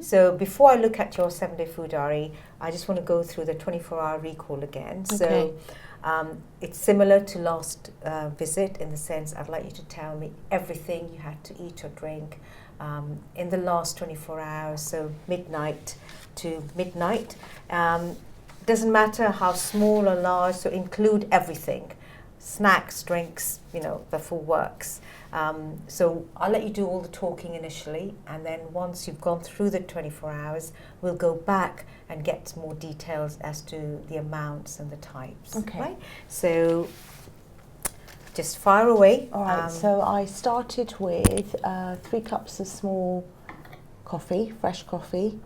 So before I look at your 7-day food diary, I just want to go through the 24-hour recall again. Okay. So it's similar to last visit in the sense I'd like you to tell me everything you had to eat or drink in the last 24 hours, so midnight to midnight. Doesn't matter how small or large, so include everything. Snacks, drinks, the full works. So I'll let you do all the talking initially, and then once you've gone through the 24 hours, we'll go back and get more details as to the amounts and the types. Okay. Right? So just fire away. All right, so I started with 3 cups of small coffee, fresh coffee,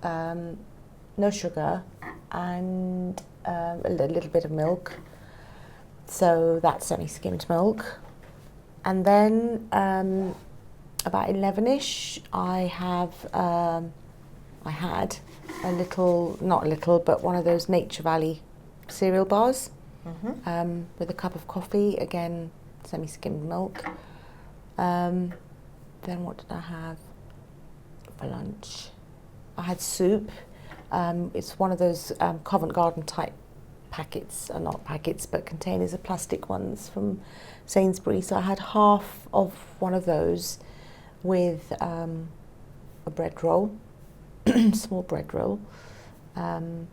no sugar, and a little bit of milk. So that's semi-skimmed milk. And then about 11ish, I had a little, not a little, but one of those Nature Valley cereal bars with a cup of coffee, again, semi-skimmed milk. Then what did I have for lunch? I had soup. It's one of those Covent Garden type packets, not packets, but containers of plastic ones from Sainsbury's. So I had half of one of those with a bread roll, small bread roll, and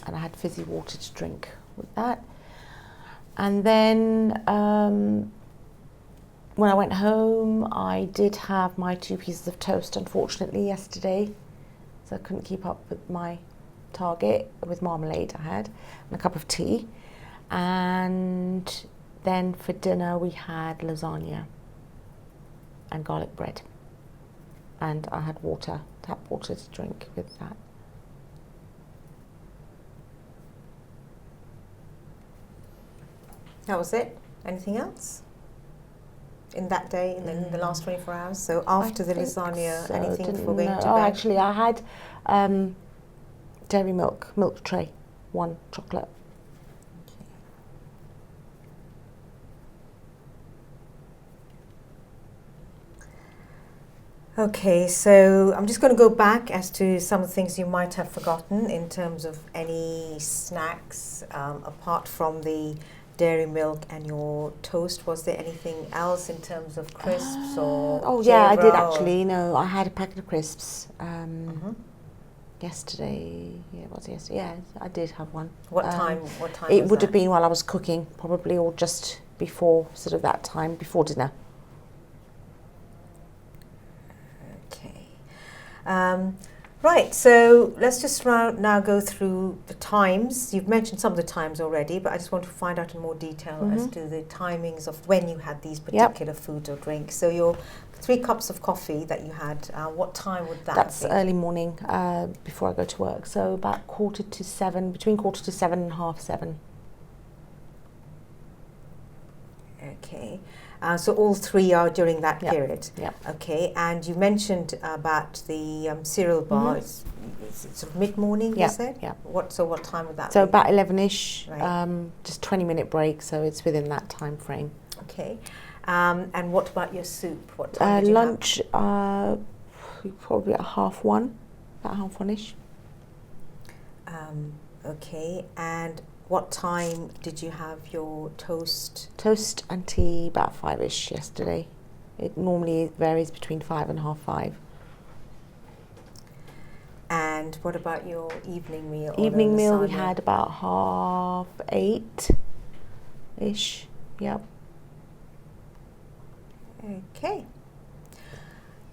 I had fizzy water to drink with that. And then when I went home, I did have my 2 pieces of toast, unfortunately, yesterday, so I couldn't keep up with my target with marmalade I had, and a cup of tea. And then for dinner we had lasagna and garlic bread, and I had water, tap water to drink with that. That was it? Anything else in that day, in the last 24 hours? So after the lasagna, so, anything before going to bed? Oh, actually I had dairy milk tray, 1 chocolate. Okay, so I'm just going to go back as to some of the things you might have forgotten in terms of any snacks, apart from the dairy milk and your toast. Was there anything else in terms of crisps or? Oh yeah, I did Jabra actually. No, I had a packet of crisps yesterday. Yeah, it was yesterday. Yeah, I did have one. What time? It was would that? have been while I was cooking, probably, or just before, sort of that time, before dinner. Okay. Right, so let's just now go through the times. You've mentioned some of the times already, but I just want to find out in more detail as to the timings of when you had these particular foods or drinks. So your 3 cups of coffee that you had, what time would that That's be? early morning, before I go to work. So about 7:15, between 6:45 and 7:30. Okay. So all 3 are during that period? Yeah. Okay, and you mentioned about the cereal bar. It's sort of mid-morning, you said? Yeah. What time would that So be? about 11ish, Right. just 20-minute break, so it's within that time frame. Okay. And what about your soup? What time did you lunch, probably at about 1:30ish. Okay, and what time did you have your toast? Toast and tea about 5ish yesterday. It normally varies between 5 and 5:30. And what about your evening meal? Evening meal we had about 8:30ish. Yep. Okay.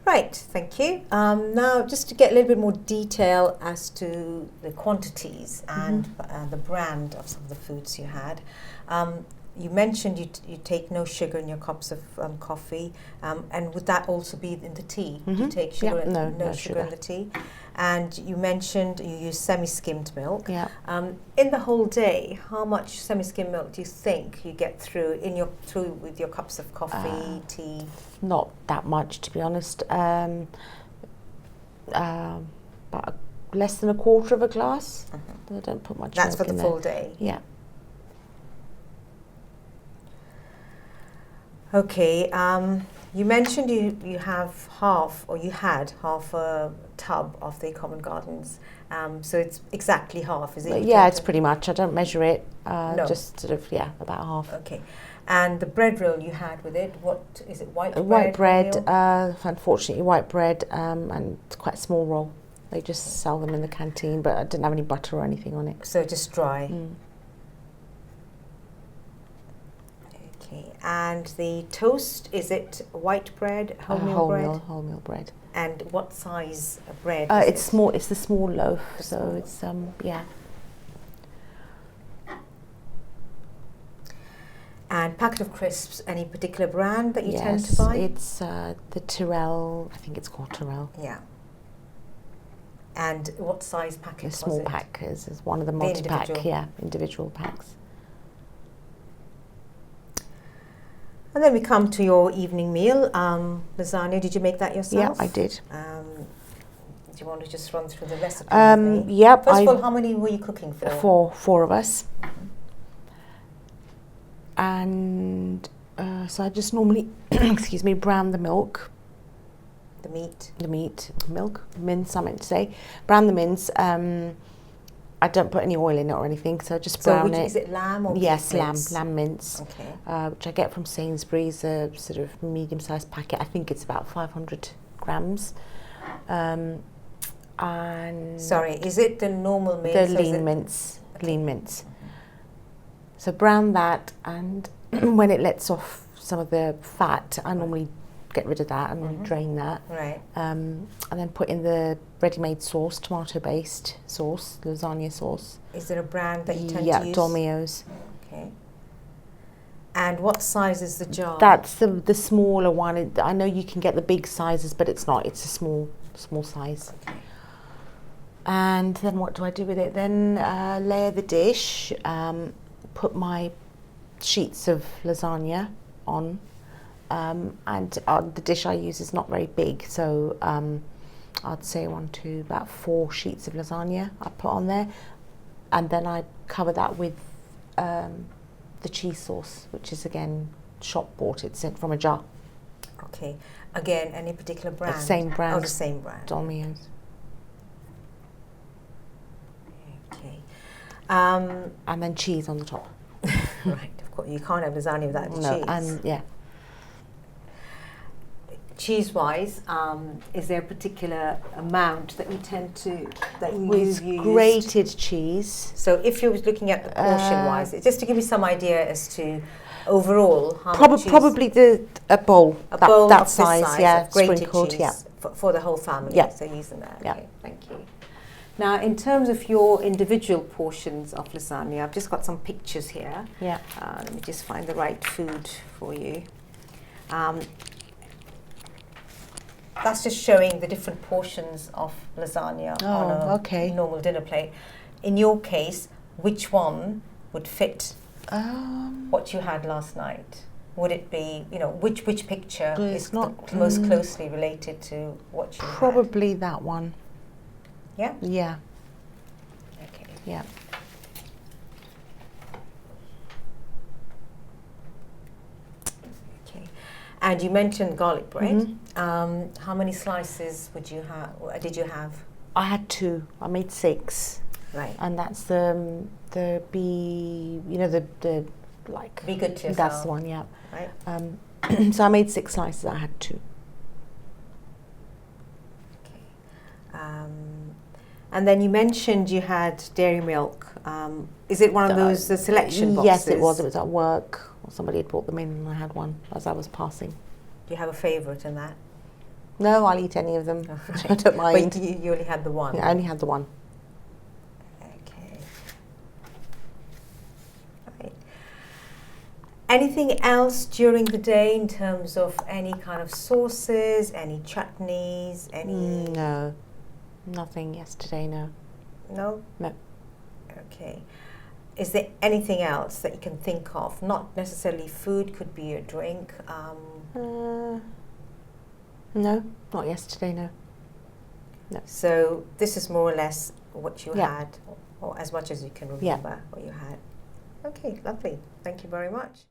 Right, thank you. Now, just to get a little bit more detail as to the quantities and the brand of some of the foods you had. You mentioned you take no sugar in your cups of coffee, and would that also be in the tea? Do you take sugar? No sugar in the tea. And you mentioned you use semi-skimmed milk. Yeah. In the whole day, how much semi-skimmed milk do you think you get through with your cups of coffee, tea? Not that much, to be honest. About less than 1/4 of a glass. I don't put much. That's milk for the full day. Yeah. Okay. You mentioned you have half, or you had half a tub of the Common Gardens, so it's exactly half, is it? Yeah, it's pretty much. I don't measure it, No. just sort of, yeah, about half. Okay. And the bread roll you had with it, what is it, white bread? White bread, wholemeal? unfortunately white bread, and it's quite a small roll. They just sell them in the canteen, but I didn't have any butter or anything on it. So just dry. Mm. Okay. And the toast, is it white bread, wholemeal bread? Wholemeal bread. And what size of bread It's is it? small. It's the small loaf, The so small it's yeah. And packet of crisps, any particular brand that you tend to Yes, buy? it's the Tyrrell. I think it's called Tyrrell. Yeah. And what size packet The was small it? pack is one of the The multi-pack. individual. Yeah, individual packs. And then we come to your evening meal. Lasagna, did you make that yourself? Yeah, I did. Do you want to just run through the recipe with me? Yep. First of all, how many were you cooking for? Four of us. And so I just normally, excuse me, brown the milk. The meat. Mince, I meant to say. Brown the mince. I don't put any oil in it or anything, so I just brown it. Is it lamb or beef Yes, mince? lamb mince. Okay. Which I get from Sainsbury's, a sort of medium-sized packet. I think it's about 500 grams. And Sorry, is it the normal mince? the lean mince. Okay. Lean mince. So brown that, and when it lets off some of the fat, I normally get rid of that and drain that. Right. And then put in the ready-made sauce, tomato-based sauce, lasagna sauce. Is there a brand that you tend to use? Yeah, Dolmio's. Okay. And what size is the jar? That's the smaller one. I know you can get the big sizes, but it's not. It's a small size. Okay. And then what do I do with it? Then layer the dish, put my sheets of lasagna on, and the dish I use is not very big, so I'd say about 4 sheets of lasagna I put on there, and then I cover that with the cheese sauce, which is again shop bought. It's from a jar. Okay. Again, any particular brand? The same brand. Oh, the same brand. Dolmio's. Okay. And then cheese on the top. Right, of course. You can't have lasagna without the No, cheese. and yeah. Cheese-wise, is there a particular amount that you With use? grated cheese. So if you were looking at the portion-wise, just to give you some idea as to overall how much cheese, Probably a bowl. bowl that of this size, yeah, of grated sprinkled, cheese yeah. for the whole family. Yeah. So using that. Yeah. Okay, thank you. Now, in terms of your individual portions of lasagna, I've just got some pictures here. Yeah. Let me just find the right food for you. That's just showing the different portions of lasagna on a normal dinner plate. In your case, which one would fit what you had last night? Would it be, which picture is not most closely related to what you Probably that one. Yeah? Yeah. Okay. Yeah. Okay. And you mentioned garlic bread. Mm-hmm. How many slices did you have? I had 2. I made 6. Right. And that's the be like. Be good to yourself. That's the one, yeah. Right. So I made 6 slices. I had 2. Okay. And then you mentioned you had dairy milk. Is it one of those selection boxes? Yes, it was. It was at work. Somebody had brought them in, and I had one as I was passing. Do you have a favourite in that? No, I'll eat any of them. Okay. I don't mind. But you only had the one? Yeah, I only had the one. Okay. Right. Anything else during the day in terms of any kind of sauces, any chutneys, any... No. Nothing yesterday, no. No? No. Okay. Is there anything else that you can think of? Not necessarily food, could be a drink. No, not yesterday, no. No. So this is more or less what you had, or as much as you can remember what you had. Okay, lovely. Thank you very much.